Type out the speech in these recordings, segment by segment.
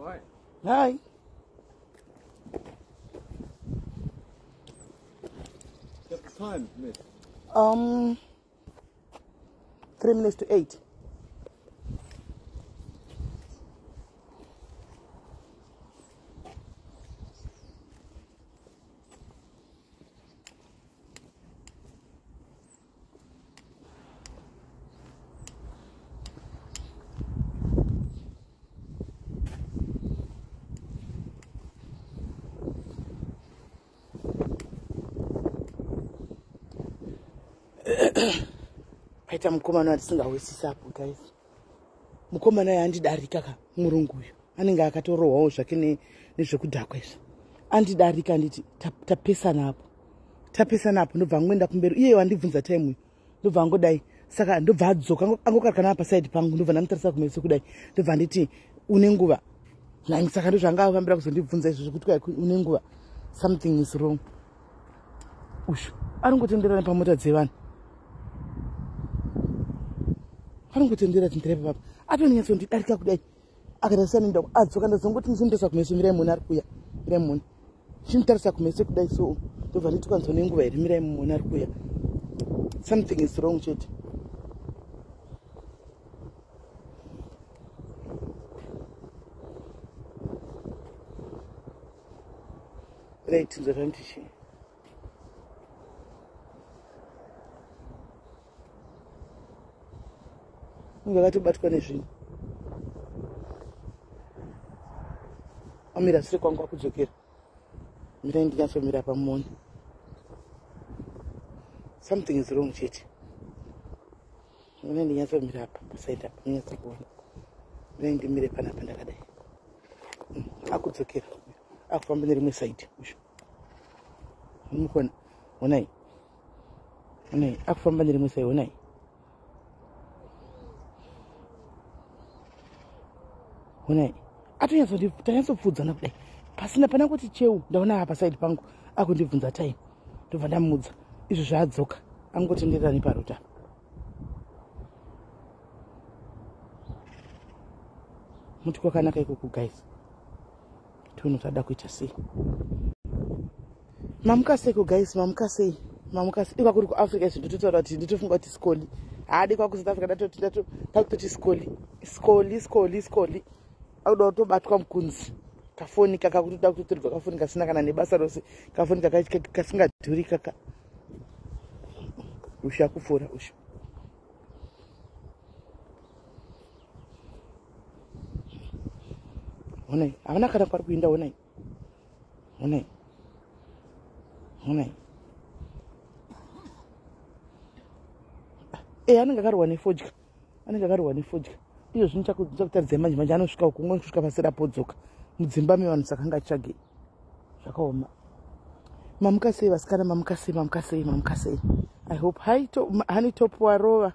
Hi. Hi. What's the time, miss? 3 minutes to 8. Paita mukomana watisingawisisa apo guys. Mukomana yandidarika ka murungu uyu. Anenge akatorowawo zvake nezvekudhakwa izvo. Andidarika anditi tapesana apo. Tapesana apo ndobva ngoenda kumberi. Iye wandibvunza time uyu. Ndobva ngodai. Saka ndobva adzoka angokakana pa side pangu ndobva ndamutarisa kumeso kudai. Ndobva nditi une nguva. Nani saka ndozvanga akambira kuzondibvunza izvo kuti kai une nguva. Something is wrong. Usho. Aringotenderana pamota dzevanhu. Anongotendera tindirepa papa. Atonyatso ndidarika kudai. Akatarisa nenda adzoka ndazongoti musindisa kumeso mirai muna ari kuya. Mirai muna. Chimtarisa kumeso kudai so ndobva nditi kwanzo nenguva iri mirai muna ari kuya. Something is wrong chete. Right, ndorandishi. Ngakatobatwa nezvinhu. Amira siri kwangu akudzokera. Mira ndinyatsomira pamoni. Something is wrong chete. Mira ndinyatsomira apa pasaida ndinyatsikuona. Mira ndimire panapa ndakadai. Akudzokera. Akufamba nerimwe side usho. Mukona. Onai. Onai akufamba nerimwe side onai. Onai. Atonyatsopfudzana kudai. Pasina pana kuti cheu ndaona apa side pangu akundibvunza time. Ndobva ndamudza. Izvo zvaadzoka. Angotenderani parota. Muti kwakanaka ikoko guys. Tuno tada kuita sei. Mamuka seko guys, mamuka sei. Mamuka sei. Ika kuri ku Africa zvinototaura kuti nditofunga kuti skoli. Haadi kwa ku South Africa tatoti skoli. Auda kutobatwa mukunzi. Kafoni kakakutoda kutotorwa kafoni kasina kana nebasa rose. Kafoni kasingadhuri kaka. Usha kufura usha. Onai, havana kana kwari kuenda onai. Onai. Onai. Anenge akarohwa nefodya. Anenge akarohwa nefodya. Iyo zvinhu chakutaridza manje anosvika uku kusvika pasira podzoka. Mudzimba mevanhu sakanga chage. Zvakaoma. Mamuka sei vasikana mamuka sei. I hope honey top warova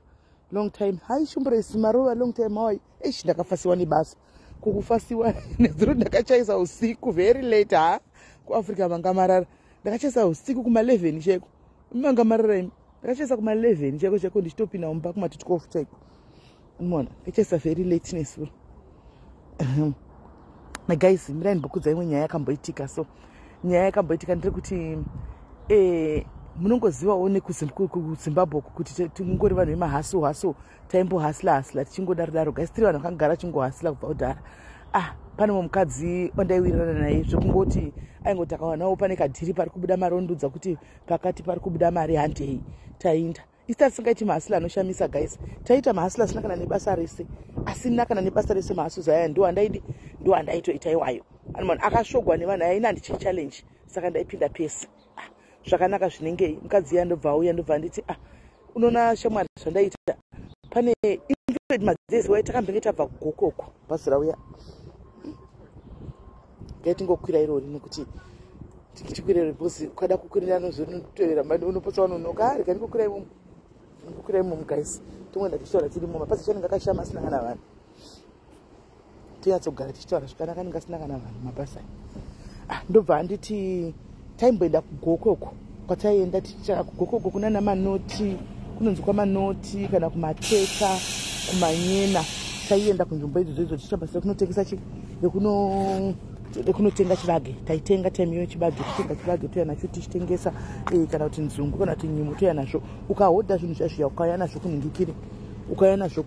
long time. Hi shumbresi marova long time how. Ndakafasiwa nebasa. Kukufasiwa nezuro ndakachaisa usiku very late ha. Ku Africa mangamarara. Ndakachaisa usiku kuma 11 cheko. Mangamarara imi. Ndakachaisa kuma 11 cheko ndichitopinda mumba kuma 12 cheko. Umeona? Ndakachaisa very late nesuro. Na guys, mira ndikuudzei imwe nyaya yakamboitika so. Nyaya yakamboitika ndiri kuti munongozivawo nekuZimbabwe kuti tingori vanhu vemahasu taimbohasla tichingodaro guys tiri vanhu vakagara chingohasla kubva kudhara. Pane mukadzi wandaiwirirana naye zvekungoti aingoti akawana pane kadhiri pari kubuda mari ondudza kuti pakati pari kubuda mari handei tainda. Ista tisingaiti mahasla anoshamisa guys. Taita mahasla asina kana nebasa rese. Asina kana nebasa rese mahasla zaya ndo andaitoita iwayo. Anomana akashogwa nevanhu aina ndichi challenge. Saka ndaipinda pesa. Zvakanaka zvinenge mukadzi yandobva auya ndobva nditi unoona shamwari zvandaita pane invalid madzezi waitakambenge tabva kugokoko bhazi rauya ngaitingokwira irori nekuti tichikwira irori bhosi kwada kukwirira nozvinotovera mani unopotsa vanonoka rega ndikokwira imomo guys tongoenda tichitaura tiri imomo pasi chanenge akashama asina kana vanhu tinyatsogara tichitaura zvakanaka ninge asina kana vanhu mabhasi ndobva handiti taimboenda kugokoko kwataienda tichitsvaka kugokoko kunana manoti kunonzi kwamanoti kana kumateka kumanyena taienda kunzvimbo idzodzo tichitambasira kunotengesa rekunotenga chibage. Taitenga time iyo chibage, kutenga chibage toya nacho tichitengesa kana kuti nzungu kana kuti nyimo toya nazvo. Ukahodha zvinhu zvazviya ukauya nazvo kuningikiri, ukauya nazvo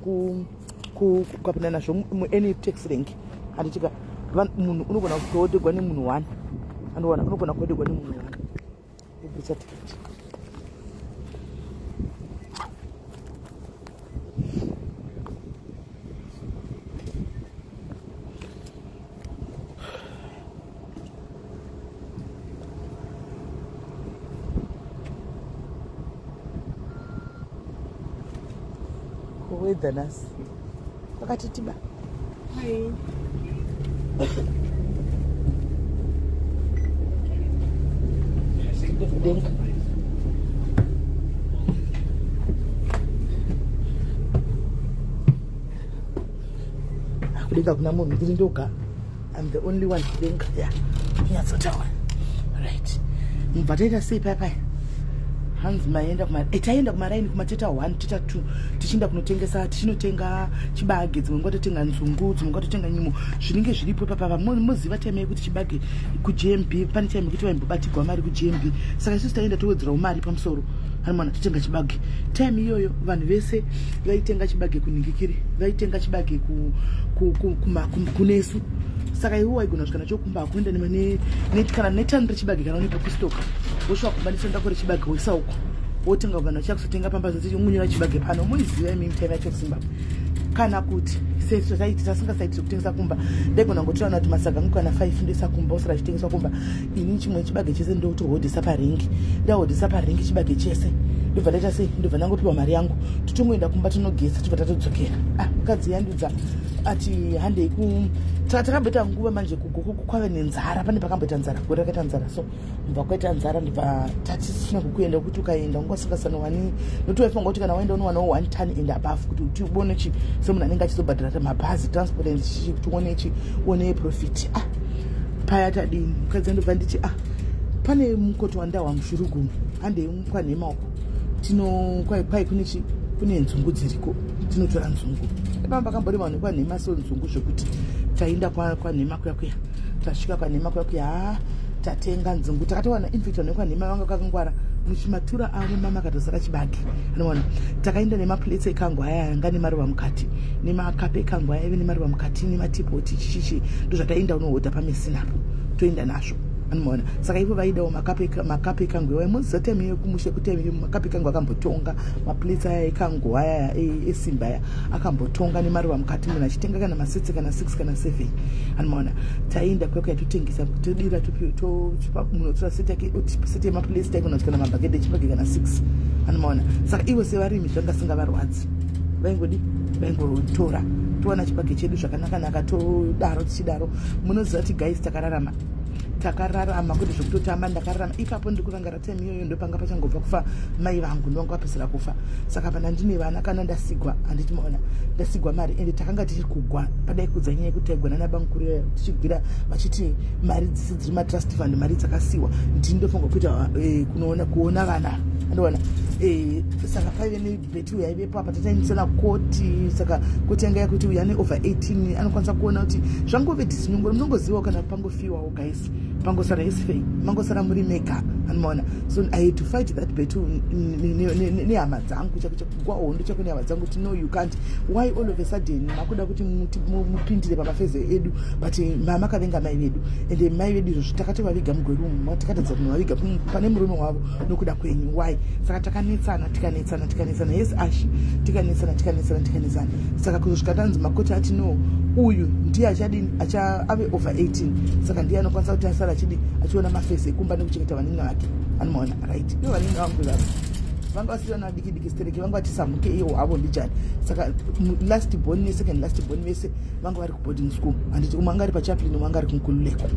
ukapinda nazvo any tax rank, handitika munhu unogona kuhodhegwa nemunhu 1, andoona unogona kuhodhegwa nemunhu 1 kubvisa tiketi. Weather nasi wakati tiba Hi. denga kudenga kuna munhu kuti ndoga. I'm the only one kudenga. Yeah, nyatsotaura right. Mubvataita sei paya hanzi maenda taenda kumaraini kumateta 1 teta 2 tichinda kunotengesa, tichinotenga chibage, dzimwe nguva totenga nzungu, dzimwe nguva totenga nyimo, zvinenge zviripo papapa. Muziva time kuti chibage kuGMB pane time kuti vaimbobatigwa mari kuGMB, saka isusu taenda towedzerawo mari pamusoro, hanimana totenga chibage. Time iyoyo vanhu vese vaitenga chibage kuningikiri, vaitenga chibage kunesu, saka iwe waigona kusvika nacho kumba kuenda kana netandira chibage kana unepo kustoka wosvika kubanisa ndakore chibage woisa uko wotenga vanhu vachakuzotenga pambazo tichi umunyira chibage pano. Muiziva imimi time yacho kuZimbabwe kana kuti tasingasaiti zvekutengesa kumba ndaigona ngotirana kuti masaga angu kana 5 ndoisa kumba usara chitengeswa kumba. Ini chimwe chibage chese ndotohodhesa paringi, ndahodhesa paringi chibage chese ndobva ndaita sei, ndobva ndangopiwa mari yangu totongoenda kumba tonogesa tobva tatodzokera. Mukadzi yandudza ati handei takamboita nguva manje kwave nenzara, pane pakamboita nzara, gore rakaita nzara, so mbva kwaita nzara ndibva tatisina kukuenda kuti ukaenda ungasingasana wani nokuti waifunga kuti kana waenda unowanawo 1 ton and above kuti uone chi semunhu anenge achizobhadhara mabhazi transport tione chi uone profit. Paya tadini mukadzi andobva nditi pane mukoto wandawa mushurugu handei kwanhema uko kwai kune nzungu dziriko tinotora nzungu. Pamba kambori vanhu kwanhema so nzungu zvokuti taenda kwanhema kuya tasvika kwanhema kuya tatenga nzungu, takatowana infect vanhu kwanhema vanga kakangwara muchimatura avo mama akatosara chibage. Anoona takaenda nemaplates ekangwaya yanga nemaruva mukati, nemakape ekangwaya ive nemaruva mukati, nematipoti chichichi ndozvataenda unohodha pamesinapo toenda nazvo. Anoona saka ivo vaidawo makape ekangwaya waimuziva time iyo kumushe kuti makape ekangwaya akambotonga, maplates aya ekangwaya esimba aya akambotonga nemaruva mukati, munhu achitenga kana ma6 kana 6 kana 7. Anoona taenda kwekuya totengesa todira munotora seti yemaplates taigona kuti kana mabhagedhe echibage kana 6. Anoona saka ivo sevarimi zvanga singavarwadzi, vaingotora towana chibage chedu zvakanaka todaro tichidaro. Munoziva kuti guys takararama kuti zvekutotamba ndakararama. Ipapo ndikurangara time iyoyo ndopanga pachangobva kufa mai vangu, ndovanga vapedzera kufa. Saka pana ndine vana kana ndasigwa, handiti maona ndasigwa mari ende takanga tichiri kugwa padai kudzanyanya kuti taigwana nabamukuru yayo tichigwira vachiti mari dzisi dziri matrust fund mari dzakasiwa. Ndini ndofunga kuita kuona vana andoona saka paive nebheti yaivepo apa tataimisana koti, saka koti yanga yakuti uya over 18 anokwanisa kuona kuti zvangove dhisinyongoro. Munongozivawo kana pangofiwawo guys, pangosara isfei mangosara muri mega. Anoona so I had to fight that bet nehama dzangu chakugwa hondo chako nehama dzangu kuti no you can't, why all of a sudden makuda kuti mupindire pamafeze edu but mama kavenga mai vedu ende mai vedu izvo takatovaviga mugwerumu takatadza kunovaviga pane murume wavo nokuda kwenyu. Why? Saka tikanetsana yes ashi tikanetsana saka kuzosvika tanzi makoti ati no uyu ndiye achadini ave over 18, saka ndiye anokwanisa kuti asara achidi achiona mafese ekumba nekuchengeta vanini vake. Anoona right, ivo vanini vangu zavo vanga vasiyana diki stereki, vanga vachisamuke iwo havo ndijani. Saka last born nesecond last born vese vanga vari kuboarding school, handiti umwe anga ari pachaplin umwe anga ari kunkululeko.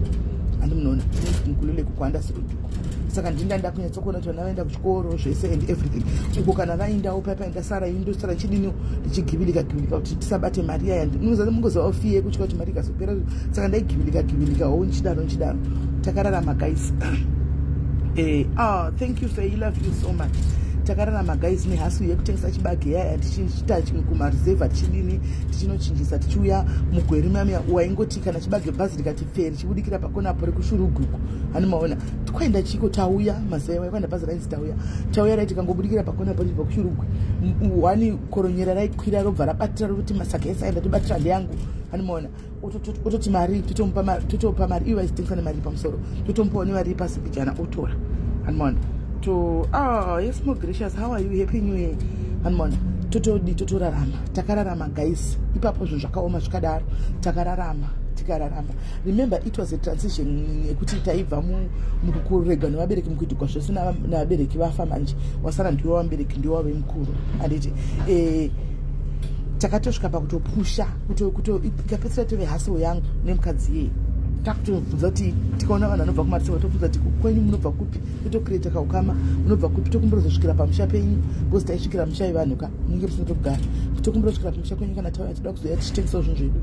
Handimunoona kunkululeko kwandasiruduku, saka ndinda kunyatsokuona kuti vana vaenda kuchikoro zvese and everything. Uko kana vaendawo paipa ndasara indosara chidini ndichigivilika kuti tisabate mari yaya. Mungozivawo fee yekutywa kuti mari ikazopera, saka ndaigivilikawo nchidaro takararama guys. Thank you sir, I love you so much. takararama guys nehasu yekutengesa chibage yaya tichiita kumareserva tichidini tichinochinjisa tichiuya mugweri mamya waingoti kana chibage bhazi rikati feri chibudikira pakona apo rekushuruguku hanimaona twaenda chiko tauya mazaya wakwanda bhazi rainzi tauya rai tikangobudikira pakona apo tichibva kushurugwi wani koronyera raikwira robva rabatira rokuti masaga esaenda tobatira ndeyangu hanimaona ototi mari totopa mari ivo aitengesa nemari pamusoro totomupawo nemari pasi pijana otora hanimaona yes, more gracious, how are you? Happy New Year. Hanimaona totorarama takararama guys ipapo zvinhu zvakaoma zvikadaro takararama tikararama. Remember it was a transition yekuti taibva mukurega nevabereki mukuitikwa zvose navabereki vafa manje wasara ndiwo vabereki ndiwo vave mukuru anditi takatosvika pakutopusha ikapedzisira tove hasiwo yangu nemukadzi yeye takutobvunza kuti tikaona vanhu vanobva kumariseva tobvunza kuti kwenyu munobva kupi totokireta kaukama munobva kupi tokumborozosvikira pamusha penyu because taisvikira musha yevanhu ka munenge musina tokugara tokumborosvikira pamusha kwenyu kana tauya tida kuzoya tichitengesawo zvinhu zvedu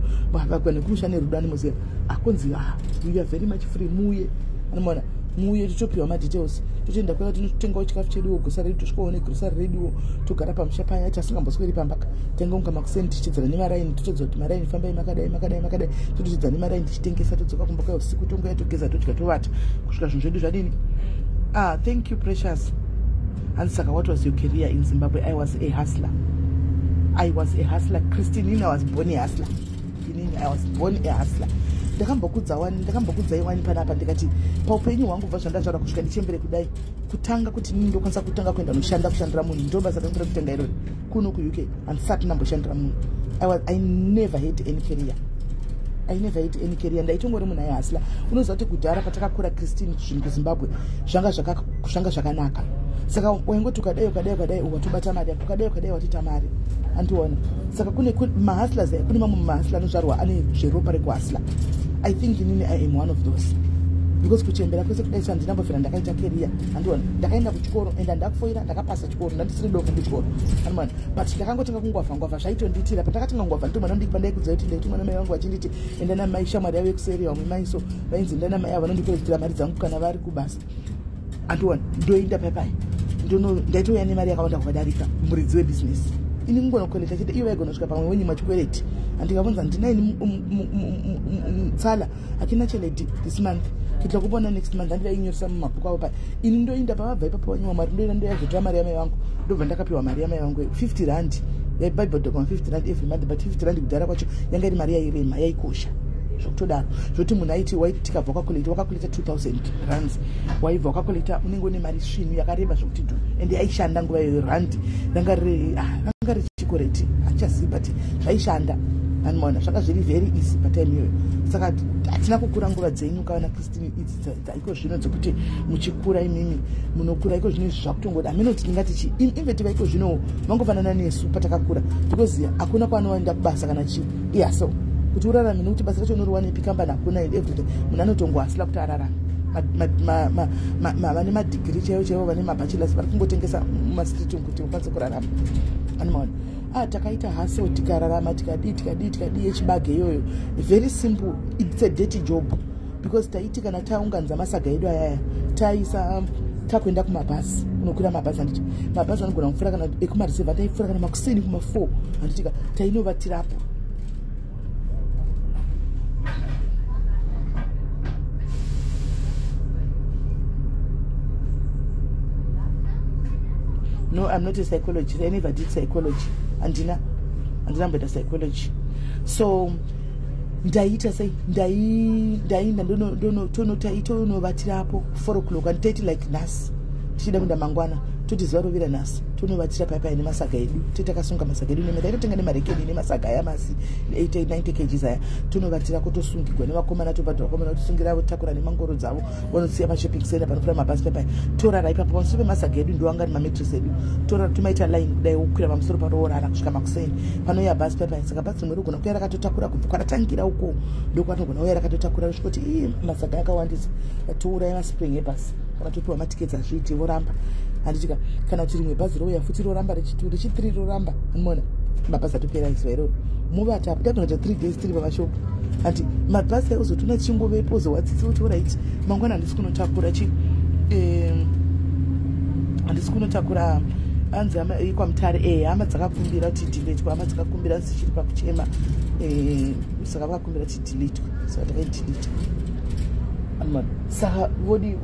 vakwa nekumusha nerudo animozera akonzi we are very much free muuye anomaona muuye totopiwa madetails totoenda kwaya totengawo chikafu cheduwo grocery redu tosvikawo negrocery reduwo togara pamusha paya tasingambosweri pambaka tengaunga makuseni tichidzana nemaraini totodza kuti maraini fambai makadai totochidza nemaraini tichitengesa todzoka kumba kwaya usiku tongoya togeza todya tovata kusvika zvinhu zvedu zvadini. Thank you precious. And saka what was your career in Zimbabwe? I was a hustler. Christine, I was born a hustler. I was born a hustler. Ndakambokudzai wani panapa ndikati paupenyu hwangu bva zvandataura kusvika ndichembere kudai kutanga kuti nini ndokwanisa kutanga kuenda kushandira munhu ndobasa randira kutenga irori kuno kuuk handisati ndamboshandira munhu. I never had any career. Ndaitongori munhu aihasla. Unoziva kuti kudhara patakakura Christine zvinhu kuZimbabwe zvanga zvakanaka. Saka waingoti ukadai watobata mari yako ukadai watita mari andiona. Saka kune mahustlers kune mamwe mahustlers anozvarwa ane zveropa rekuhasla. I think inini I am one of those. Because kuchembera kwese kudai sandinambofira ndakaita career andiona. Ndakaenda kuchikoro enda ndakufoira ndakapasa chikoro ndandisiri doko kuchikoro andiona. But ndakangotenga kungwavha zvaitonditira patakati ngwavha ndomwana ndiki pandai kudzai kuti ndaiti mwana mai wangu achinditi enda namai shamwari yavo yekuseri vamwe maiso vainzi enda namai avo vanondikurezetera mari dzangu kana vari kubasa andiona. Ndoenda papai ndaitouya nemari yakawanda kuvadarika muridzi webusiness ini ngona kukweleta chete iyo vaigona kusvika pamwe wenyima chikwereti andikabvunza ndinaini tsala akina cheleti this month kitla kupona next month andidaiinyoresa mumabhuku avo pai ini ndoinda pavabva ipapo vanyima mari ndoenda ndoyazotora mari yamai vangu ndobva ndakapiwa mari yamai vangu 50 rand yaibhaibhodhokama 50 rand every month but 50 rand kudhara kwacho yanga iri mari yairema yaikosha zvokutodaro zvoti munhu aiti waitikabva wakakuleta 2000 rands waibva wakakuleta unenge une mari svinu yakareba zvokuti do ende aishanda nguva iyo randi ranga richikoreti hachazivi but zvaishanda animaona zvanga zviri very easy patime iyoyo. Saka hatina kukura nguva dzenyu kana Christine idzi dzaiko zvino dzekuti muchikura imimi munokura iko zvino zvakutongoda aminoti ndingati invetiva iko zvino vangofanana nesu patakakura because hakuna kwanoenda kubasa kana chi so kuti urarame nekuti basa racho unoriwana epikambani hakuna and everyday munhu anotongohasila kuti ararame. Vane madigiri chaivo vane mabachelors vari kungotengesa mumastriti kuti ukwanise kurarama animaona. Takaita haso tikararama tikadi yechibage iyoyo very simple. It's a dirty job because taiti kana taunganidza masaga edu ayaya taisa takuenda kumabhazi unokwira mabhazi handiti mabhazi anogona kufura kana ekumariseva taifura kana makuseni kuma4 handitika tainovatirapo. No, I'm not a psychologist. I never did psychology. Andina mboita psychology. So ndaita sei ndainda tonovatirapo 4 o'clock and taiti like nurse tichida kuenda mangwana toti zuva rovira nurse tonovatira paipai nemasaga edu totakasunga masaga edu taitotenga nemarekeni nemasaga aya masi 80-90 kgs aya tonovatira kotosungirwa nevakomana tobhadhira vakomana kutosungira votakura nemangoro dzavo vanosiya pashopping center panofura mabhasi paipai torara ipapo pamusoro pemasaga edu ndoanga nemametres edu torara tomaita line kudai wokwira pamusoro paroorara kusvika makuseni panouya bhasi paipai. Saka bhasi rimwe rigona kuya rakatotakura kubva kwaratangira uko ndokwanogona uya rakatotakura risvika kuti masaga akawandisa touraya maspring ebhasi kana topiwa matiketi azviiti voramba handitika kana kuti rimwe bhazi rouya futi roramba rechi3 roramba animona mabhazi atopera izuva iroro muvatapo tagona 3 days tiri pamashopu handi mabhazi auzotona tichingovepo zowadzidzi kuti orit mangwana handisi kunotakura anzi kwamutare hama dzakakumbira kuti diletwe, hama dzakakumbira zichiri pakuchema, saka vakakumbira kuti diletwe, saka takaidelete. Saka vodi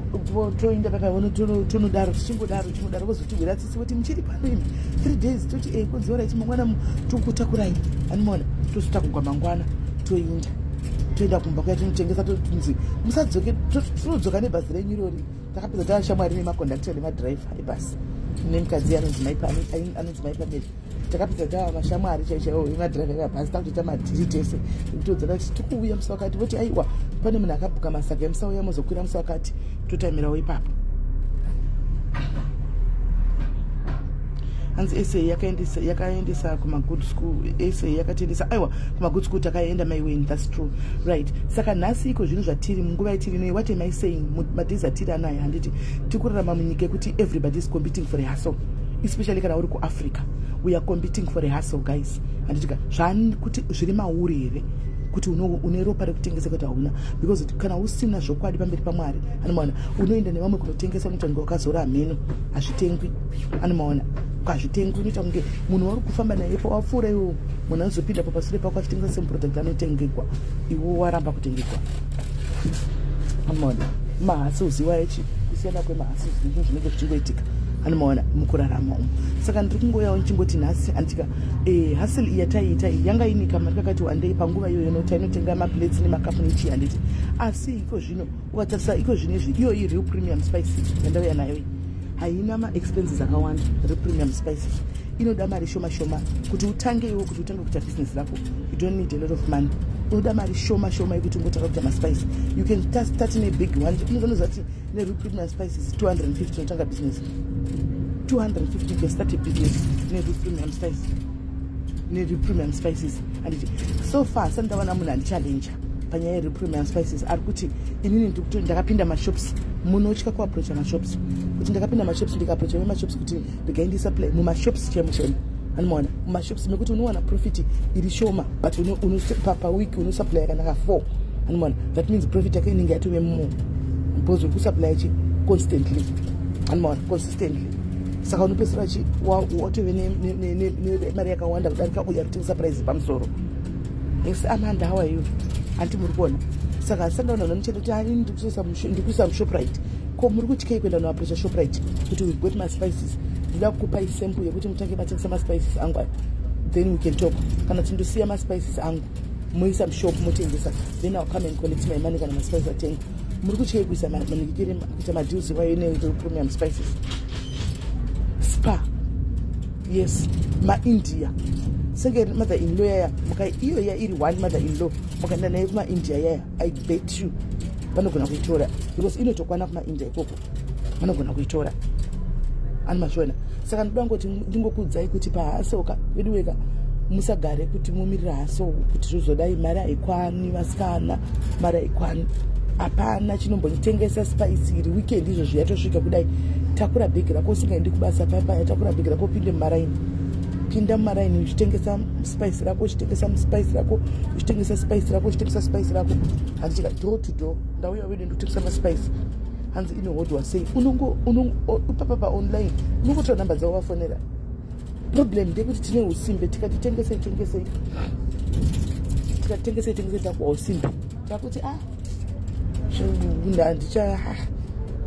toenda pakaona tonodaro tichingodaro vozotibwira tsisi kuti muchiri pano imi 3 days toti kunzora ichi mangwana tokutakurai animona tozotakugwa mangwana toenda kumba kuya tinotengesa totunzi musadzoke tinodzoka nebhazi renyu irori takapedza tashamwari nemakondakta nemadhiraivha ebhasi nemukadzi anonzi maipameri takapedza tava mashamwari chaichaiwo emadhiraivha ebhasi takutoita madhiri tese todzana kuti tikuuya musi wakati voti aiwa pane munhu akabhuka masaka emusa uya muzokwira musi wakati totamirawo ipapo. Hanzi SA yakaendesa kumagood school, SA yakatiendesa aiwa kumagood school takaenda my way, that's true, right. Saka nhasi iko zvinhu zvatiri munguva yatiri nei, what am I saying, madays atiri anaya handiti tikurarama munyika yekuti everybody is competing for a hustle, especially kana uri kuAfrica, we are competing for a hustle guys. Handitika kuti zviri mauri here kuti une ropa rekutengesa kuti hauna, because kana usina zvokwadi pamberi paMwari anomaona unoenda nevamwe kunotengesa unoita wakazora mheno hazvitengwi anomaona kwazvitengwi unoita kunge munhu wari kufamba naye wapfuura iwo munhu anozopinda papasure pako achitengesa semuproduct anotengekwa iwo waramba kutengekwa anomaona mahasi yachi kusiyana kwemahasi zvinhu zvinenge zvichingoitika anomaona mukurarama umu. Saka ndiri kungoyawo ndichingoti nhasi anditika hustle iyi yataiita iyi yanga ine kamari kakati wandei panguva iyoyo noti inotenga maplates nemakapu nechi handiti, asi iko zvino ukatarisa iko zvinezvi iyo iyi real premium spices yandauya nayo iyi haina maexpenses akawanda. Real premium spices inoda mari shoma kuti utange iwo, kuti utange kuita business rako you don't need a lot of money, unoda mari shoma yekuti ungotaka kuita maspice. You can start in a big one. Unozonoza kuti nereal premium spices 250 unotanga business, 250 you can start a business nereal premium spices. And so far sandawana munhu andichallenge panyaya yereal premium spices ari kuti inini ndikuti ndakapinda mashops, munotya kuaproacha mashops, kuti ndakapinda mashops ndikaproacha vemashops kuti ndikaendisa play mumashops chemo anomaona mumashops mekuti unowana profit iri shoma but paweek unosupply kanaka 4 anomaona, that means profit yake inenge yatove more because uri kusupply chi constantly anomaona consistently. Saka unopesera chi watove nemari yakawanda kudarika uya kutengesa price pamusoro. Yes, amanda how are you anti muri kuona. Saka sandaona nomuchendo kuti ani ndikuisa muShoprite ko muri kutyei kuenda noaproacha Shoprite kuti we got my spices, ndida kukupai sample yekuti mutange matengesa maspices angu then we can talk. Kana tindosiya maspices angu muisa mushop mutengesa then I'll come and collect my money kana maspices atenga. Muri kutyei kuisa manikiri kuita madeals wayo premium spices. Spa, yes, India. Senge mother-in-law yaya, iyo ya iri one mother-in-law, mukaenda naye kuma-India yaya, I bet you vanogona kuitora, because inotokwana kuma-India ikoko vanogona kuitora animashona. Saka ndoda ngoti ndingokuudzai kuti pahasoka vedu weka musagare kuti mumirira haso kuti zvozodai mari haikwani vasikana, mari haikwani. Hapana chinombonitengesa spice iri weekend izvozvo yatosvika kudai, takura bhegi rako usingaendi kubasa paya, takura bhegi rako upinde mumaraini, pinda mumaraini uchitengesa spice rako, uchitengesa spice rako, uchitengesa spice rako, uchitengesa spice rako. Handichika door to door ndauya wedu ndikutengesa maspice. Hanzi inohodwa sei upapa online unongotora namba dzavo vafonera. Problem ndekuti tine usimbe tikatitengesei takwa usimbe takuti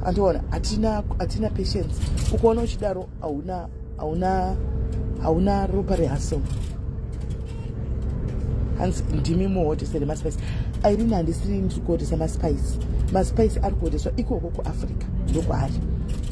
andiona hatina patience. Ukaona uchidaro hauna ropa rehustle. Hanzi ndimi muhotesere maspice. Irina handisiri ndiri kuhotesa maspice ari kuhoteswa ikoko kuAfrica ndokwaari.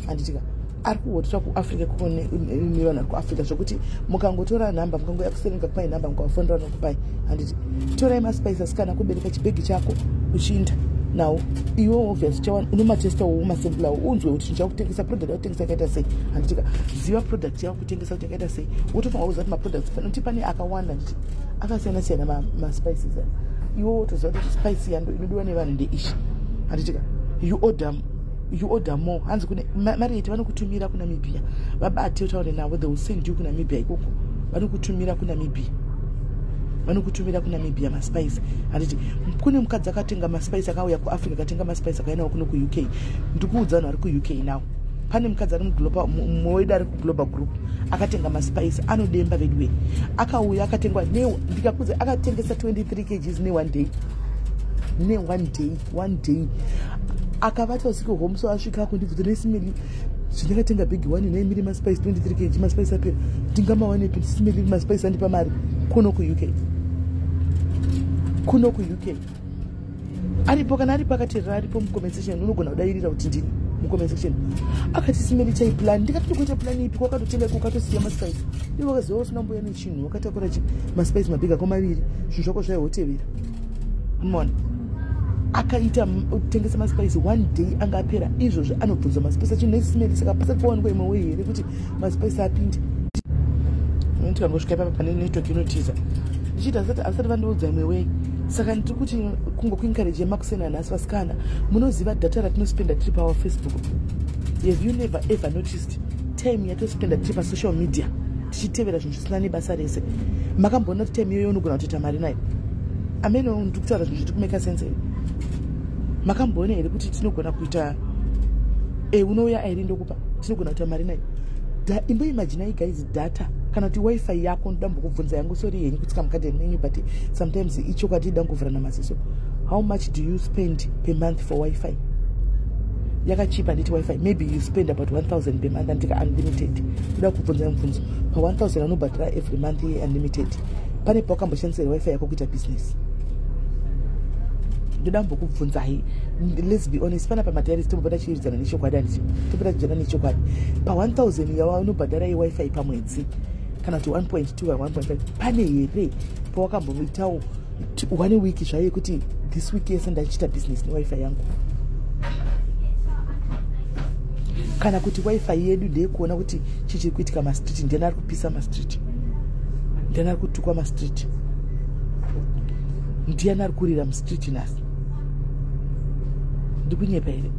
Handitika ari kuhoteswa kuAfrica koko nevanhu vari kuAfrica zvokuti mukangotora nhamba mukangoya kuserenga kupai nhamba mukawafonera nokupai. Handiti torai maspice asikana kubereka chibhegi chako uchiinda nawo iwo obvious chawana unomatesta wo masembla unzwe kuti ndichakutengesa product yakutengesa yakaita sei. Handitika ziva product yakutengesa kuti yakaita sei, wotofunga kuziva kuti maproducts kuti pane akawanda nditi akasiyana maspices iwo wotoziva kuti spice yando inodiwa nevanhu ndeishi. Handitika you order more. Hanzi kune mari yeti vanokutumira kuNamibia, vabate utaure navo, they will send you kuNamibia ikoko, vanokutumira kuNamibia maspice. Handiti kune mukadzi akatenga maspice akauya kuAfrica akatenga maspice akaenda kuno kuUK. Ndikuudza vanhu vari kuUK nawo pane mukadzi ari muwedu ari kuglobal group akatenga maspice anodemba vedwe akauya akatengwa ndikakudza akatengesa 23 kgs one day akavata usiku home. So asvika kundibvunza nesimili zvindakatenga big one naimiri maspice 23 kg maspice apera ndingamawanepi simili maspice andipa mari kuno kuuk aripo kana ari pakaterera aripo mucomment section unogona kudairira kuti ndini mucomment section akati simeli chaiplan ndikati tokuita plan ipi kwakatotenga kwakatosiya maspice ivo wakaziva usina mbuya nechinhu wakatakura maspice mabhiga kwamaviri zvinhu zvako zvaihotevera unoona akaita kutengesa maspice one day anga apera izvozvo anobvunza maspice achinhu nesimeli saka pasati pawanikwa imwe wei here kuti maspice apinde tikangosvika ipapa pane network inotiza ndichiti asati vandiudza imwe wei saka ndiri kuti kungokuencourage makusena nhasi vasikana munoziva data ratinospenda tiri pawa Facebook. Have you never ever noticed time yatospenda tiri pasocial media tichitevera zvinhu zvisina nebasa rese? Makamboona kuti time iyoyo unogona kutoita mari nayo? Amene ndiri kutaura zvinhu zviri kumeka sense here. Makamboona here kuti tinogona kuita unouya airi ndokupa tinogona kuita mari nayo? Imboimaginai guys, data kana kuti wifi yako ndambokubvunza yangu sorry henyu kutsika mukadheni menyu but sometimes ichokwadi danguvhura namaziso. How much do you spend per month for wifi? Yakachipa nditi wifi maybe you spend about 1000 per month andika unlimited. Kuda kubvunza mubvunzo pa 1000 anobhadhara every month unlimited. Pane pakamboshandisira wifi yako kuita business. Ndodambokubvunza hai, let's be honest, pana pamatayari tobada chiridzana nechokwadi andicho tobada chijana nechokwadi pa 1000 yawa unobhadhara wifi pamwedzi kana kuti 1.2 or 1.5 pane here pawakamboitawo 1 week zvaiye kuti this week yese ndachita business newifi yangu, kana kuti wifi yedu ndeyekuona kuti chichiri kuitika mastreet, ndiani ari kupisa mastreet, ndiani ari kutukwa mastreet, ndiani ari kurira mustreet nhasi. Ndikunyepa here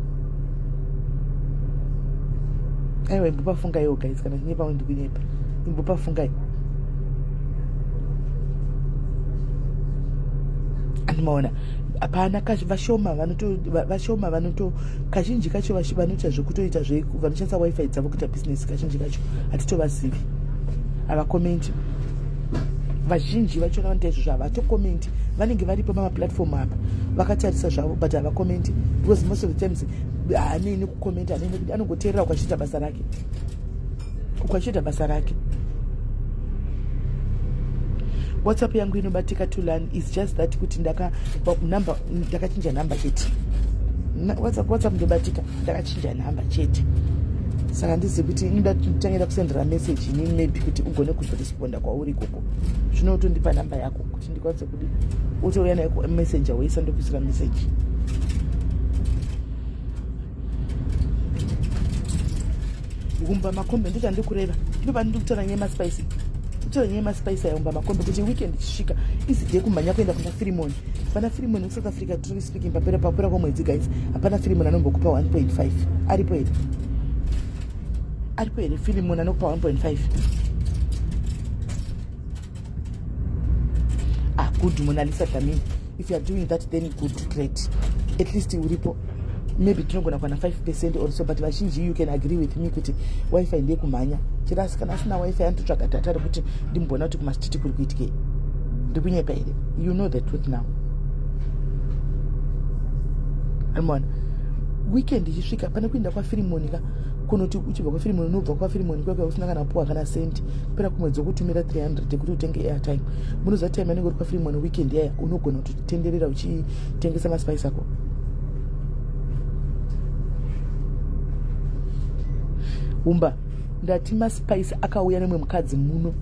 aiwa imbopafungaiwo guys, kana tinyepa ndikunyepa imbopafungai andimaona hapana vashoma vanoto kazhinji kacho vanoita zvekutoita vanoshandisa wifi dzavo kuita business kazhinji kacho hatitovazivi, havakomenti. Vazhinji vachona vanoita izvozvo havatokomenti, vanenge varipo pamaplatform apa vakatarisa zvavo but havakomenti because most of the times haaneni kukomenta, anongoteerera ukachiita basa rake. WhatsApp yangu inobatika to learn is just that kuti ndakachinja namba chete. WhatsApp ndobatika ndakachinja namba chete, saka ndizi kuti ndatangenda kusendera message inini maybe kuti ugone kuzoresponda kwauri ikoko zvino utondipa namba yako kuti ndikwanise kuti utouya nayo messenger weisandopisira message. Umba makombe ndita ndikureva ndipo pandiri kutaura nyaya maspice, kutaura nyaya maspice yaumba makombe kuti weekend chisvika izide kumhanya kuenda kuna Firimoni. Pana Firimoni South Africa truly speaking papera kwamwedzi guys, hapana Firimoni anombokupa 1.5 aripo here Firimoni anokupa 1.5. Good Mona Lisa Tamini. If you are doing that then good, great. At least uripo maybe tinogona kwana 5% or so, but vazhinji you can agree with me kuti wifi ndiye kumhanya. Chirasi kana asina wifi antotsvaga data rekuti ndimbona kuti kumastreet kuri kuitike. Ndikunyepa here. You know the truth now. Amona. Weekend ichisvika pana kuenda kwaFirimoni kunoti uchibva kwaFirimoni unobva kwaFirimoni kwake usina kana puwa kana senti pera kumwedzi wokutumira 300 kuti utenge airtime. Munoziva time anenge uri kwaFirimoni weekend yaya unogona kutitenderera uchitengesa maspice ako. Umba ndati maspice akauya nemwe mukadzi muno.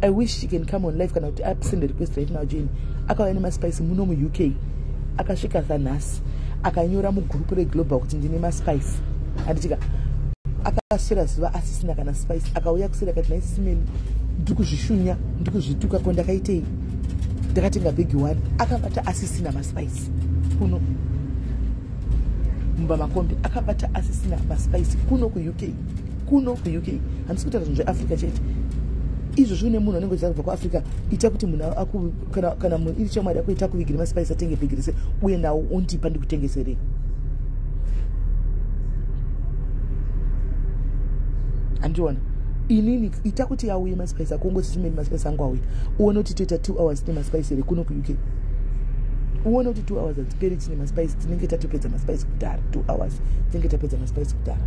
I wish she can come on live kana kuti send a request right now Jane. Akauya nemaspice muno mu UK. Akasvika zanhasi akanyora mugrupu reglobal kuti ndine maspice. Anditika akaswera zuva asisina kana spice, akauya kusera kati SIS MELLY ndikuzvishunya ndikuzvituka ko ndakaitei, ndakatenga big one, akabata asisina maspice kuno mumba makombe, akabata asisina maspice kuno ku UK. Handisi kutaura zvinhu zveAfrica chete. Izvo zvine munhu anenge achibva kuAfrica ita kuti munhu kana munhu iri chamwari akuita kuvigire maspice atenge bhigirise uye nawo undipa ndikutengeserei. andiona inini ita kuti auye maspice akongoti chimeni maspice angu auya uone kuti toita 2 hours nemaspice here kuno kuuk uone kuti 2 hours hadziperi chine maspice tinenge tatopedza maspice kudhara 2 hours tinenge tapedza maspice kudhara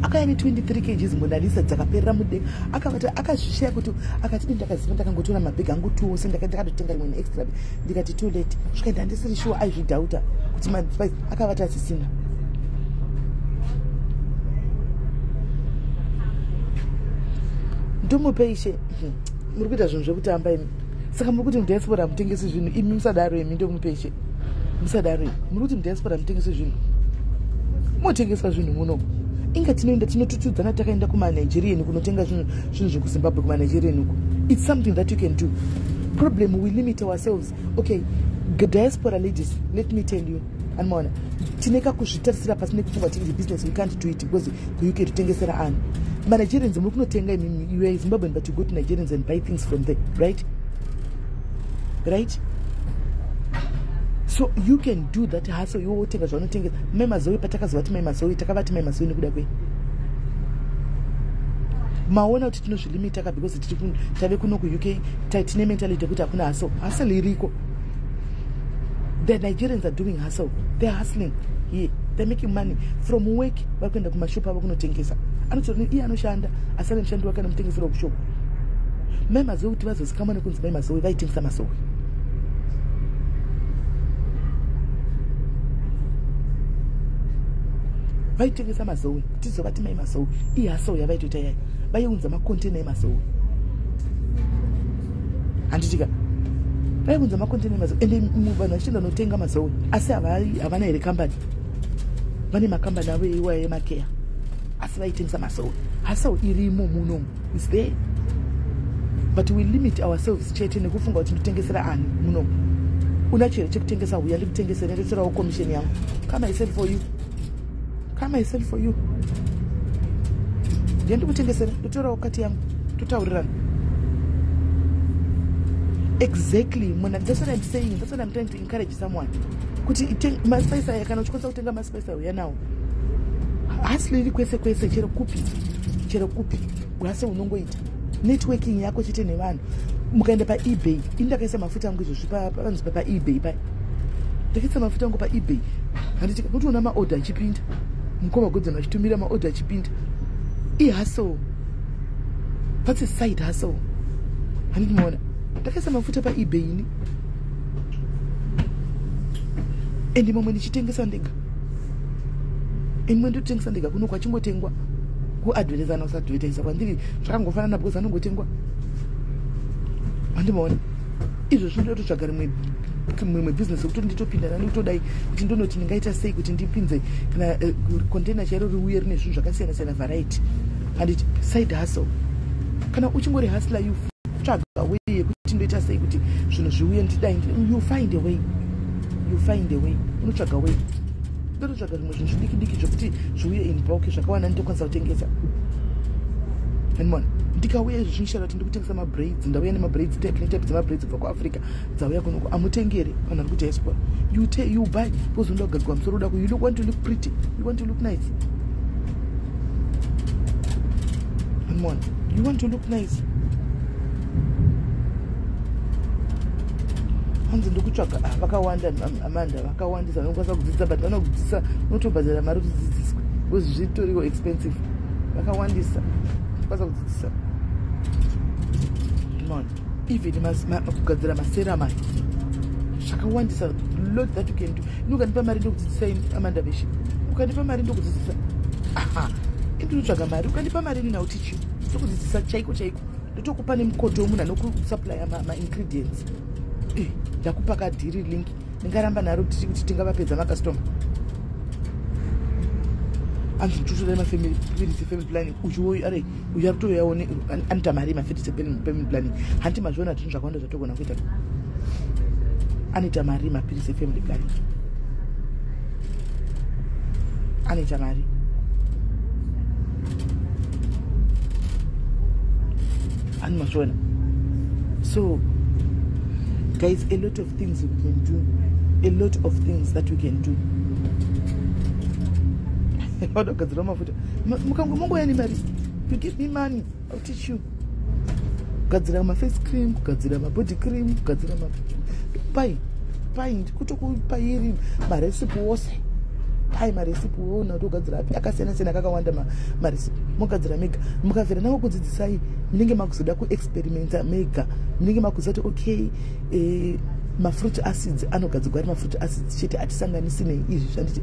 akaya ne23 kgs monalisa dzakaperera mudenga akavata akazvishaya kuti akati ndakaziva ndakangotora mabhegi angu 2 ose ndakatotenga rimwe neextra ndikati too late svikaenda handisiri sure aizvidhauta kuti maspice akavata asisina ndomupeishe muri kuita zvinhu zvekutamba imi saka muri kuti mudiaspora mutengesi zvinhu imi musadaro imi ndomupeishe musadaro muri kuti mudiaspora mutengesi zvinhu motengesa zvinhu muno inga tinoenda tinotutudzana takaenda kumanigerian kunotenga zvinhu zvekuzimbabwe kumanigerian uko it's something that you can do problem we limit ourselves okay diaspora ladies let me tell you anmaona tineka kuzvitarisira pasine kupfungwa tiri business we can't do it because kuuk totengesera ani manigerians muri kunotenga you are Zimbabwean but you go to Nigerians and buy things from there right so you can do that hustle yotenga zvaunotengesa memazoe patakazova ti memazoe takavati memazoe nekuda kwei maona kuti tinozvilimita ka because tave kuno kuuk tine mentality yekuti hakuna hustle iriko the Nigerians are doing hustle they're hustling here they're making money from work vari kuenda kumashopu avo kunotengesa anotori iye anoshanda asi ane mushandi wake anomutengesera kushopu memazoe kuti vazozikamwa nekunzi memazoe vaitengesa mazoe vaitengesa mazoe tizovati mai mazoe ihasau yavaitoita yai vaiunza makontena emazoe handitika vaiunza makontena emazoe ende vanhu vachienda notenga mazoe asi havana here kambani vane makambani avo eiwaya emakeya asi vaitengesa mazoe hasau irimo munomu is there but we limit ourselves chete nekufunga kuti nditengesera ani munomu una chero chekutengesa uya ndikutengesera ndotorawo commission yangu come I sell for you ndikutengesera ndotorawo kati yangu totaurirana exactly mona that's what I'm saying that's what I'm trying to encourage someone kuti maspice aya kana uchikwanisa kutenga maspice uya nawo hasiliri kwese chero kupi hasi unongoita networking yako chete nevanhu mukaenda paebay indakaisa mafuta angu izvozvi panzi paebay pai ndakaisa mafuta angu paebay handiti notoona maorder achipinda mukoma godzana achitumira maorder achipinda ihustle that's a side hustle handiti maona ndakaisa mafuta paebay ini ende mamwe ndichitengesa ndega imwe ndotengesa ndega kuno kwachingotengwa kuadvertisana usadvertisa kwandiri zvakangofanana because anongotengwa handimaona izvo zvindototsvaga rimwe business yekuti nditopinda nani kutodai kuti ndonoti ndingaita sei kuti ndipinze kana container chairo riuye rine zvinhu zvakasiyana siyana variety handiti side hustle kana uchingori hustler you tsvaga way yekuti ndoita sei kuti zvinhu zviuye ndidai you find a way unotsvaga way ndototsvaga zvimwe zvinhu zvidiki zvokuti zviuye in bulk zvakawanda nditokwanisa kutengesa hanimona ndikauya izvo zvinishara kuti ndikutengesa mabraids ndauya nemabraids type dzemabraids kubva kuafrica dzauya kunoko amutengere vanhu vari kudiaspora you buy pozoenda kugadzikwa musoro uda you want to look pretty you want to look nice hanimona you want to look nice hanzi ndikutsvaga vakawanda amanda vakawandisa vanokwanisa kudzidzisa but vanokudzidzisa unotobhadhara mari kudzidziswa because zvitoriwo expensive vakawandisa kwanisa kudzidzisa even kugadzira maseramai zvakawandisa lot that you can do ukandipa mari ndokudzidzisa amanda veshi ukandipa mari ndokudzidzisa indinotsvaga mari ukandipa mari ninauteach ndokudzidzisa chaiko ndotokupa nemukoto wemunhu anokusuplya maingredients ndakupa kadhiri link ndingaramba naro kuti tingavapedza makastoma anzvitutoda mafamily planning uchiwoyo are uya rutoyaone anoita mari family planning handiti mazviona zvinhu zvakawanda zvatogona kuita anoita mari mapirisi efamily planning anoita mari ani mazviona so Guys, a lot of things we can do. A lot of things that we can do. You give me money, I'll teach you. Kugadzira ma face cream, kugadzira ma body cream, kugadzira ma pai kutokupairi ma recipe wose. Pai ma recipe wona togadzira api akasiyana kakawanda ma recipe. Mugadzira mega. Mukavera navo kudzidzisai munenge makuzoda ku experimenta mega. Munenge makuzati okay, ma fruit acids anogadzirwa ari ma fruit acids chete atisanganisi neizvi zvanditi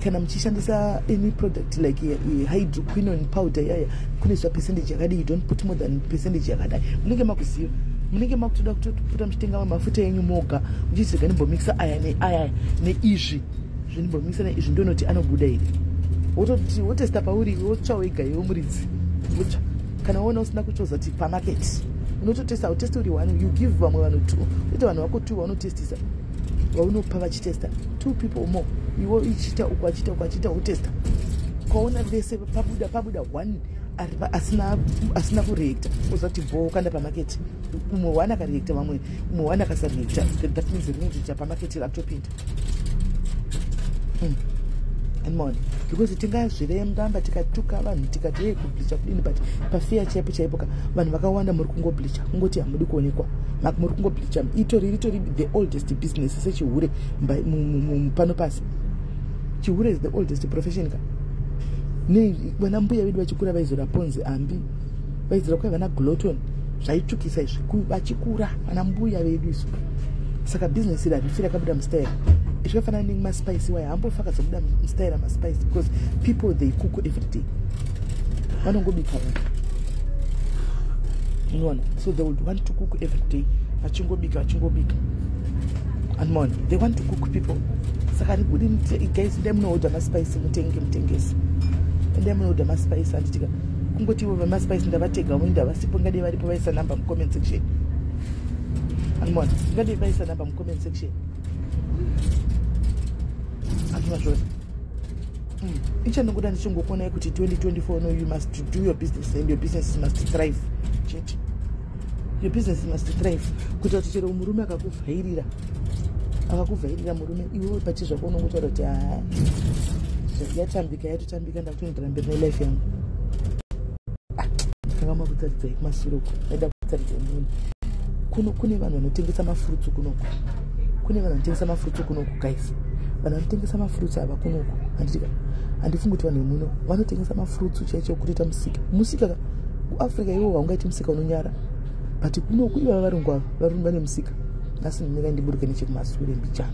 kana muchishandisa any product like hydroquinone powder yaya kune zva percentage yakadai, you don't put more than percentage yakadai. Munenge makuziva, munenge makutoda kutoputa muchitenga mafuta enyu moga muchiti ganimbomixa aya neizvi zvinimbomixa neizvi ndonoti anobuda iri wototi wotesta pauri wotsva wega iwe muridzi wotsva kana wona usina kuchoza ti pamarket unototesta utesti uri 1 you give vamwe vanhu 2 uite vanhu vako 2 vanotestisa vaunopa vachitesta 2 people more iwo ichita uku achita utesta kwaona vese pabuda 1 asina kureacta uzati bo kanda pamarket umwe 1 akareacta vamwe umwe 1 akasareacta that means rinenge pamarket rakutopinda and more because tingazviremba tikatuka vanhu tikati kubleacha kudini but pafear chaipo vanhu vakawanda muri kungobleacha kungoti hamudi kuonekwa muri kungobleacha itori the oldest business sechihure pano pasi chihure is the oldest profession ka vana mbuya vedu vachikura vaizora ponzi ambi vaizora kwai vana gloton zvaitukisa izvi vachikura vana mbuya vedu isu saka business iri harifira kabuda mustyle zvakafanana nemaspice waya hambofa kazobuda mustyle maspice because people they cook every day vanongobika unoona so they would want to cook every day vachingobika and more they want to cook people saka guys ndai munoodha maspice mutengesi ndai munoodha maspice handitika kungoti ivo vemaspice ndavatega umwe ndavasipo ngadai varipo vaisa number mucomment section and more ngadai vaisa number mucomment section ichandingoda ndichingokuonai kuti 2024 no you must do your business and your business must thrive chete your business must thrive kuti kuti chero murume akakuvhairira murume iwewe pachi zvako unongotaura kuti yatotambika ndakutoendera mberi nelife yangu ndakanga makutaridzai kumasuroko aida kutaridza munhu kune vanhu vanotengesa mafurutsu kunoko guys vanhu vanotengesa mafurutsu ava kunoko handifungi kuti vanhu vemuno vanotengesa mafurutsu chaicho kutoita musika kuafrica iwo haungaiti musika unonyara but kunoko ivava varungu vane musika nhasi ndinenge ndiburuke nechekumasure mbichana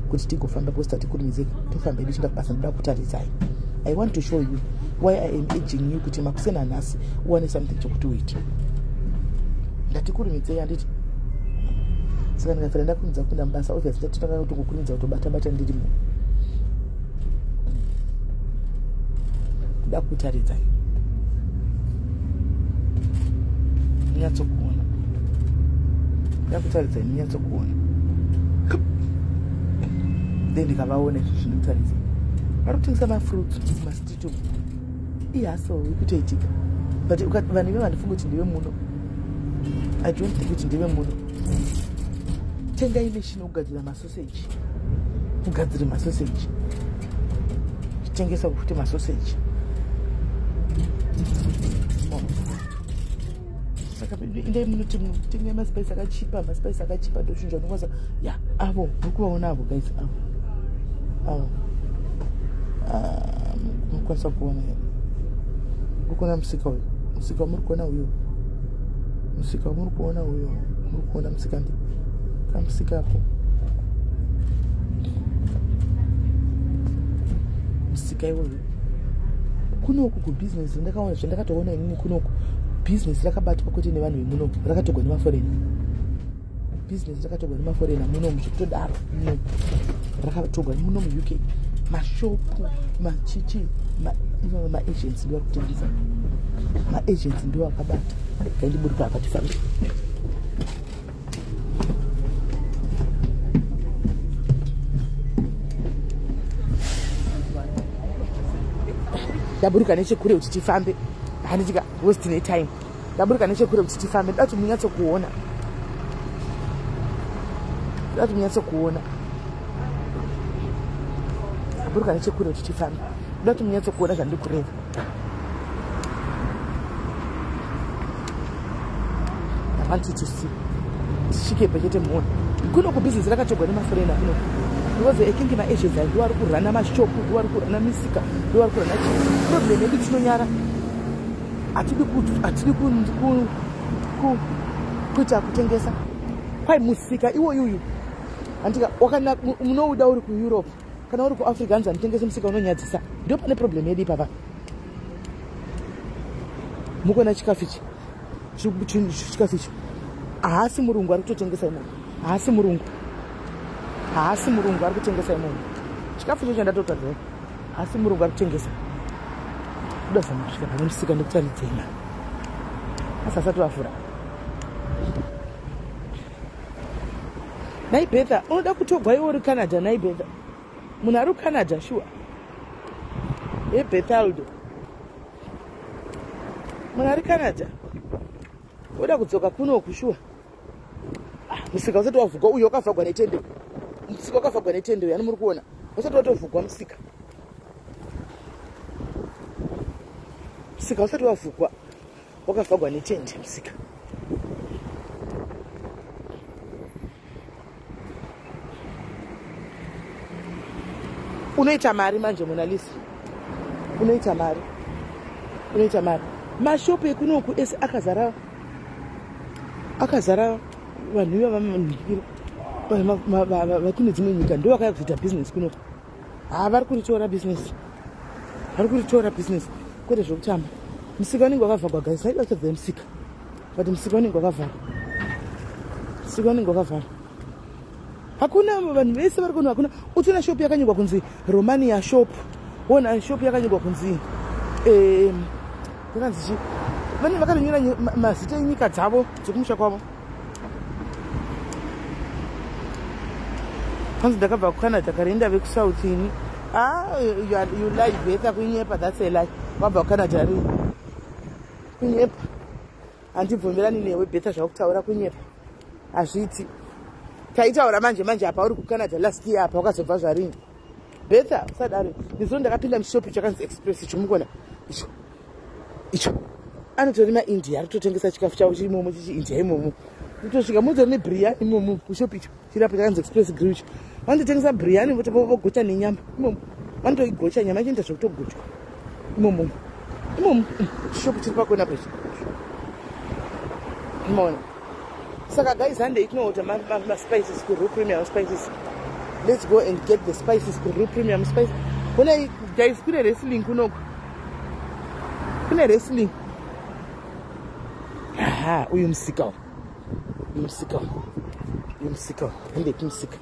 kuti tigofamba posta tikurumizeka tofamba idu tinda kubasa ndoda kutaridzai. I want to show you why I am urging you kuti makusena nhasi uwane something chokuti uite ndatikurumizei handiti saka ndikafira ndakurumidza kunda mubasa obviously ndatotanga kutokukurumidza kutobata ndirimo ndoda kutaridzai ninyatsokuona then ndikavaona izvi zvinotaridzai varikutengesa mafruits mastito ihaso ikutoitika but vanhu ive vandifunga kuti ndive muno I don't think kuti ndive muno tengai meshini kugadzira masoseji ugadzire masoseji chitengesa kufuti masoseji saka indai munoti mutengai maspice akachipa ndoshinja unokwaza ya avo mukuvaona avo guys avo mukwanisa kuona here murikuona musika uyu muri kuona uyu muri kuona musika ndi kamusika ako musika iwoyo kunoku kubusiness ndakaona zvandakatoona inini kunoku business rakabatwa kuti nevanhu vemunoku rakatogwa nemaforena business rakatogwa nemaforena munomu zvekutodaro munomu rakatogwa muno muuk mashopu machichi maagents ndivari kutengesa maagents ndivo vakabata gaindiburuka akatifambi ndaburuka nechekure kuti tifambe handitika wasting time ndaburuka nechekure kuti tifambe ndati munyatsokuona That means a corner. A book and a check with a fan. That means a corner and look red. I wanted to see. She kept a little more. Good local business like a job with my friend. Because I think in my issues, I do run a shop, do run a mystica, do run a problem. Maybe it's no yara. I took good. Kucha kutengesa kwai musika iwo yuyu andika wakana muno uda uri ku Europe kana uri ku Africa anza ntengesa musika unonyadzisa ndio pane problem yedu papa muko na chikafichi chikafichi haasi murungu ari kutotengesa imo haasi murungu ari kutengesa imo chikafichi chanda totadza haasi murungu ari kutengesa kudaza musika pane musika ndikutanidzema asasatu afura naibetha unoda kutogwa iwe uri Canada naibetha munhu ari Canada shuwa ebethaldo munhu ari Canada unoda kudzoka kunoku shuwa musika usati wavhugwa uyo wakavhagwa netende musika wakavhagwa netende uyo ani muri kuona usati watovhugwa musika usati wavhugwa wakavhagwa netende musika unoita mari manje munalisi unoita mari mashopu ekunoku ese akazara vanhu iva vakune dzimwe nyika ndo vakaya kuzoita business kunoku vari kuritora business kwete zvokutamba musika unenge wakavhagwa guys haidi vachadzai musika but musika unenge wakavhara hakuna vanhu vese vari kuno hakuna uchiona shop yakanyigwa kunzi Romania shop ona shop yakanyigwa kunzi yakanzi vane vakanonyora mazita enyika dzavo dzekumusha kwavo kanzi ndakabva kuCanada kare ndave kuSouth ini you lie better kunyepa that's a lie wabva kuCanada ri kunyepa handibvumirani newe better zvakutaura kunyepa hazviti taitaura manje apa uri kuCanada last year apa wakazobva zvarini better usadaro ndizvo ndakapinda mushopu chakanzi Express chomukona icho anotori maIndia arikutotengesa chikafu chavo chiri imomo chichiindia imomo kutosvika mutori nebriani imomo kushopu icho chirapo chakanzi Express Grill icho vanototengesa briani vogocha nenyama imomo vanotoigocha nyama ichienda zvokutogochwa imomo chishopu chiri pakona pecho imoona saka guys hande itinouta ma-spices ku Raw Premium Spices. Let's go and get the spices ku Raw Premium Spices. Kuna guys kune wrestling kunoku kune wrestling uyu musika hande kumusika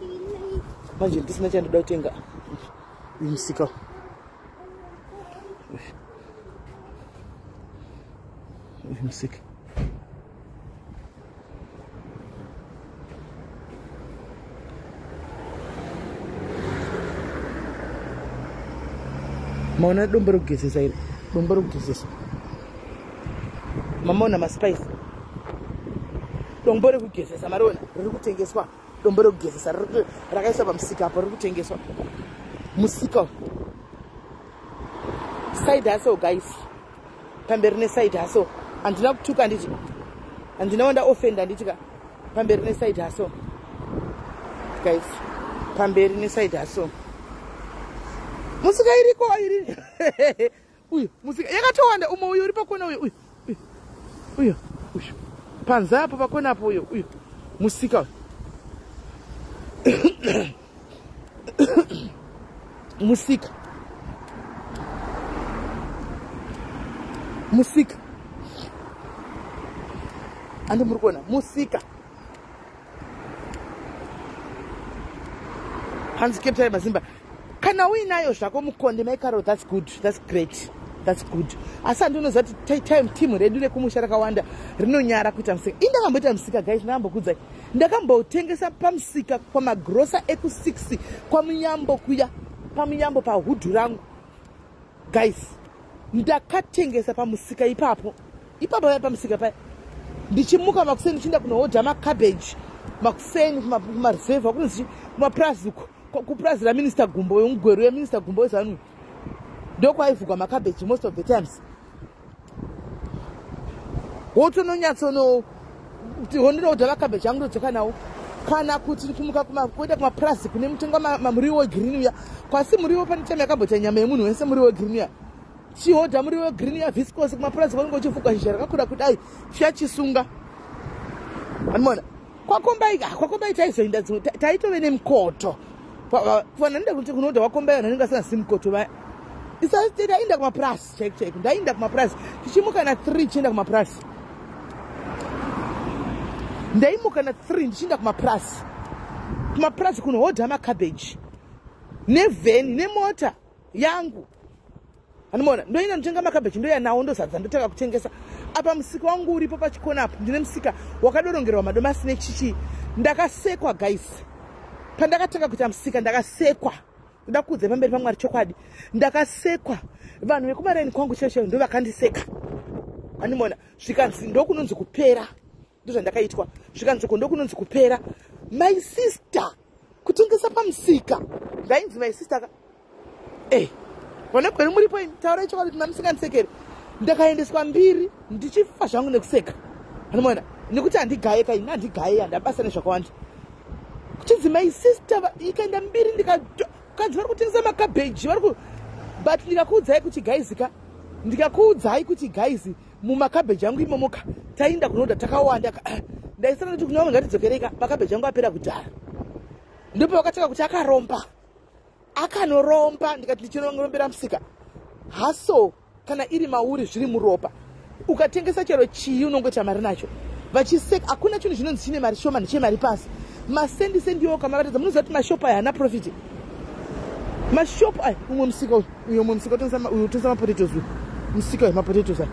manje ndisina chandoda kutenga uyu musika maona dombo rokugezesa iri dombo rokugezesa mamaona maspice dombo rekugezesa mariona riri kutengeswa dombo rokugezesa rakaiswa pamusika apo riri kutengeswa musika side hustle guys pamberi neside hustle handina kutuka nditi handinaonda offenda nditika pamberi neside hustle guys pamberi neside hustle musika iriko iri uyu musika yakatowanda umwe uyu uri pakona uyu panza apo pakona apo uyu musika musika andi muri kuona musika hanzi Cape Mazimba kana uinayo zvako mukonde maikaro that's great asi handinoziva kuti time redu rekumusha rakawanda rinonyara kuita musika indakamboita musika guys ndakambokudzai ndakambotengesa pamusika kwamagrosa eku6 kwamunyambo kuya pamunyambo pahudhu rangu guys ndakatengesa pamusika ipapo paya pamusika paya ndichimuka makuseni ndichinda kunohodha macabbage makuseni kumareserva kunonzi kumaprazi kuprazi raminister Gumbo wemugweru weminister Gumbo wezanu ndokwaivugwa makabeji most of the times. Wotononyatsono kuti hondoda makabeji angu ndodzoka nawo kana kuti kumuka kuenda kumaprazi kune mutengo mamuriwo wegreen uya kwasi muriwo pane time yakambota nyama yemunhu wese muriwo wegreen uya chihodha muriwo wegreen uya viscose kumaprazi kwanenge uchifugwa shizha rakakura kudai chiyachisunga. Anmona kwakombai taizoenda taitove nemukoto fana nda kuti kunoda wakombai vanhu vanenge vasina simukoto vaya ndainda kumaprazi chaiko ndainda kumaprazi tichimuka na3 tichienda kumaprazi ndaimuka na3 ndichienda kumaprazi kunohodha makabeji nevheni nemota yangu. Anmona ndoina ndotenga makabeji ndoya nawo ndozadza ndotaka kutengesa apa musika wangu uripo pachikona apo ndine musika wakadorongerwa madomasi nechichi ndakasekwa guys pandakatanga kuita musika ndakasekwa ndakuudza pamberi paMwari chokwadi ndakasekwa vanhu vekumaraini kwangu cheshe ndo vakandiseka. Andimona zvikanzi ndokunonzi kupera ndozvandakaitwa zvikanzi ndokunonzi kupera my sister kutengesa pamusika ndainzi my sister ka vana kwenu muripo taurai chokwadi kuti mamusinganisekere ndakaendeswa 2 ndichifa zvangu nekuseka. Andimona nekuti handigaye kaini handigaye handabasa nezvakawanda kuchinzi my sister ikaenda 2 ndikakanzi vari kutengesa makabeji but ndikakuudzai kuti gaizika ndikakuudzai kuti gaizi mumakabeji angu imomoka tainda kunoda takawanda ndaisana kuti kunyama ngatidzokereka makabeji angu apera kudhara ndipo vakataka kuti akanoromba ndikati ndichinorombera musika haso kana iri mauri zviri muropa ukatengesa chero chii unongoita mari nacho vachiseka hakuna chinhu chinonzi chine mari shoma nechemari pasi masendisendiwo kamaratidza munoziva kuti mashopu aya haana profiti mashopu aya umwe musika utengesa mapotatoes musika wemapotatoes aya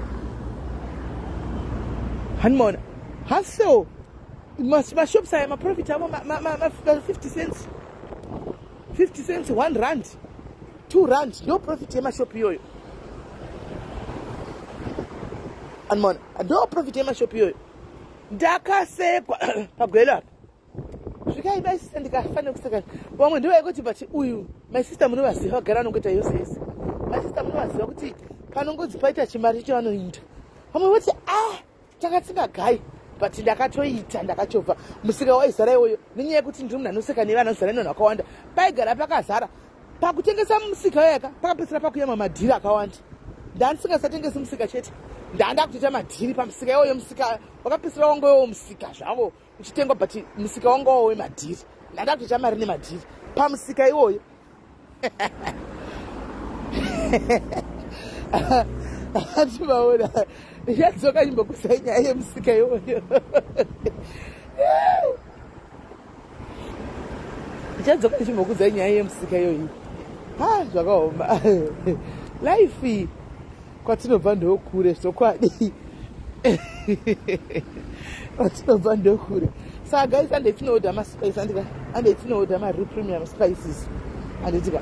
hanimona haso mashopu aya maprofiti avo 50 cents 50 cents 1 rand 2 rand ndo profit yemashopu iyoyo. Anmona ndo profit yemashopu iyoyo ndakasekwa pagwelo apa zvikaibaisisa ndikafanira kuseka vamwe ndovaikuti but uyu my sister munovaziva vagara anongoita yose yese my sister munovaziva kuti panongodzi paita chimari chavanoinda vamwe voti takatsingagai but ndakatoita ndakachovha musika waizara iwoyo nenyaya yekuti ndiri munhu anoseka nevana anozara nevanhu vakawanda paigara pakazara pakutengesa musika yoyaka pakapedzisira pakuyama madhiri akawanda ndandisingasatengesi musika chete ndanda kutoita madhiri pamusika iwoyo musika wakapedzisira wangu iwowo musika zvavo uchitengwa but musika wangu iwowo wemadhiri ndanda kutoita mari nemadhiri pamusika iwoyo. Ativaona ndiyadzoka nyimbokudzai nyaya yemusika iwoyo ndichadzoka ndichimbokudzai nyaya yemusika iyoyi zvakaoma life kwatinobva ndokure zvokwadi kwatinobva ndokure saka guys andetinoodha maspice andetinoodha marepremium spices anditika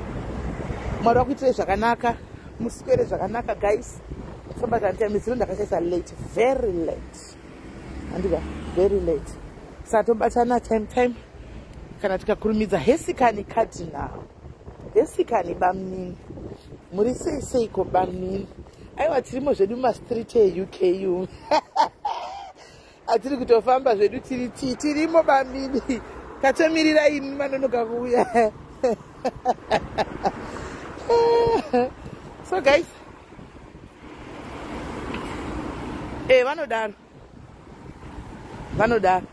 Mwari wakuitirai zvakanaka muswere zvakanaka guys somebody time zino ndakachaisa late very late andika very late saka tobatana time kana tikakurumidza hesikani cardinal hesikani bamnini muri seiko bamnini aiwa tirimo zvedu mumastreet euk yu hatiri kutofamba zvedu tirimo bamnini katomirira ini manonoka kuuya. So guys vanodaro